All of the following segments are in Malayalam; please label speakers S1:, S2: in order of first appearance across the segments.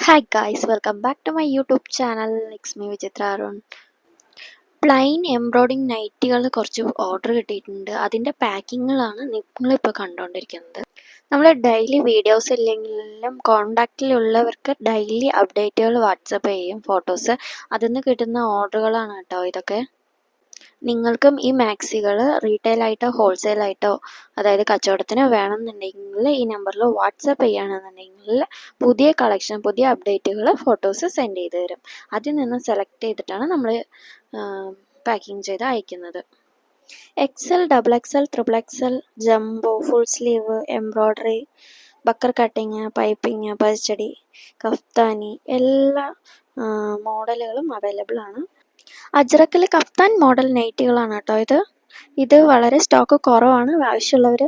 S1: Hi guys, welcome back to my YouTube channel. It's me Vijitra Arun. Plain embroidering നൈറ്റികൾ കുറച്ച് ഓർഡർ കിട്ടിയിട്ടുണ്ട്. അതിൻ്റെ പാക്കിങ്ങുകളാണ് നിങ്ങളിപ്പോൾ കണ്ടുകൊണ്ടിരിക്കുന്നത്. നമ്മൾ ഡെയിലി വീഡിയോസ് ഇല്ലെങ്കിലും കോണ്ടാക്റ്റിലുള്ളവർക്ക് ഡെയിലി അപ്ഡേറ്റുകൾ വാട്സപ്പ് ചെയ്യും, ഫോട്ടോസ്. അതിൽ നിന്ന് കിട്ടുന്ന ഓർഡറുകളാണ് കേട്ടോ ഇതൊക്കെ. നിങ്ങൾക്കും ഈ മാക്സികൾ റീറ്റെയിലായിട്ടോ ഹോൾസെയിലായിട്ടോ അതായത് കച്ചവടത്തിന് വേണമെന്നുണ്ടെങ്കിൽ ഈ നമ്പറിൽ വാട്സപ്പ് ചെയ്യുകയാണെന്നുണ്ടെങ്കിൽ പുതിയ കളക്ഷൻ, പുതിയ അപ്ഡേറ്റുകൾ, ഫോട്ടോസ് സെൻഡ് ചെയ്ത് തരും. അതിൽ നിന്ന് സെലക്ട് ചെയ്തിട്ടാണ് നമ്മൾ പാക്കിംഗ് ചെയ്ത് അയക്കുന്നത്. XL, XXL, XXL, jumbo, full sleeve, embroidery, ബക്കർ കട്ടിങ്, പൈപ്പിങ്, പച്ചടി, കഫ്താനി എല്ലാ മോഡലുകളും അവൈലബിൾ ആണ്. അജ്രക്കിൽ കഫ്താൻ മോഡൽ നൈറ്റികളാണ് കേട്ടോ ഇത് വളരെ സ്റ്റോക്ക് കുറവാണ്. ആവശ്യമുള്ളവർ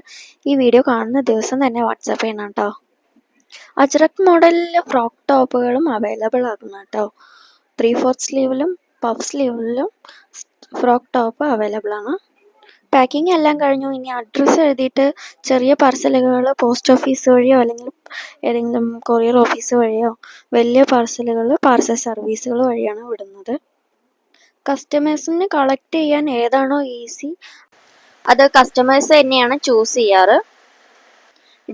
S1: ഈ വീഡിയോ കാണുന്ന ദിവസം തന്നെ വാട്സാപ്പ് ചെയ്യണം കേട്ടോ. അജ്രക് മോഡലിൽ ഫ്രോക്ക് ടോപ്പുകളും അവൈലബിൾ ആകുന്നു കേട്ടോ. 3/4 സ്ലീവിലും പഫ് സ്ലീവിലും ഫ്രോക്ക് ടോപ്പ് അവൈലബിൾ ആണ്. പാക്കിംഗ് എല്ലാം കഴിഞ്ഞു. ഇനി അഡ്രസ്സ് എഴുതിയിട്ട് ചെറിയ പാർസലുകൾ പോസ്റ്റ് ഓഫീസ് വഴിയോ അല്ലെങ്കിൽ ഏതെങ്കിലും കൊറിയർ ഓഫീസ് വഴിയോ, വലിയ പാർസലുകൾ പാർസൽ സർവീസുകൾ വഴിയാണ് വിടുന്നത്. കസ്റ്റമേഴ്സിന് കളക്ട് ചെയ്യാൻ ഏതാണോ ഈസി അത് കസ്റ്റമേഴ്സ് തന്നെയാണ് ചൂസ് ചെയ്യാറ്.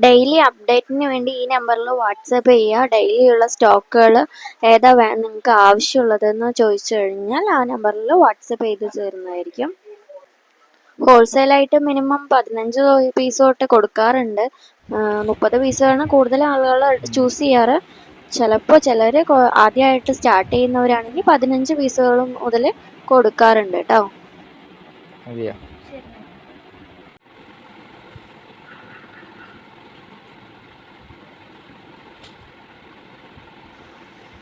S1: ഡെയിലി അപ്ഡേറ്റിന് വേണ്ടി ഈ നമ്പറിൽ വാട്സപ്പ് ചെയ്യുക. ഡെയിലിയുള്ള സ്റ്റോക്കുകൾ ഏതാ നിങ്ങൾക്ക് ആവശ്യമുള്ളതെന്ന് ചോദിച്ചു കഴിഞ്ഞാൽ ആ നമ്പറിൽ വാട്സപ്പ് ചെയ്ത് തരുന്നതായിരിക്കും. ഹോൾസെയിലായിട്ട് മിനിമം 15 പീസ് തൊട്ട് കൊടുക്കാറുണ്ട്. 30 പീസാണ് കൂടുതൽ ആളുകൾ ചൂസ് ചെയ്യാറ്. ചിലപ്പോൾ ചിലർ ആദ്യമായിട്ട് സ്റ്റാർട്ട് ചെയ്യുന്നവരാണെങ്കിൽ 15 പീസുകളും മുതൽ കൊടുക്കാറുണ്ട് കേട്ടോ.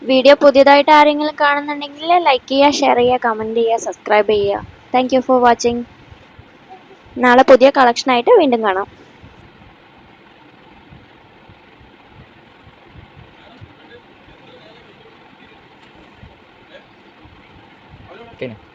S1: വീഡിയോ പുതിയതായിട്ട് ആരെങ്കിലും കാണുന്നുണ്ടെങ്കിൽ ലൈക്ക് ചെയ്യുക, ഷെയർ ചെയ്യുക, കമൻറ്റ് ചെയ്യുക, സബ്സ്ക്രൈബ് ചെയ്യുക. Thank you for watching. നാളെ പുതിയ കളക്ഷനായിട്ട് വീണ്ടും കാണാം.
S2: Okay na.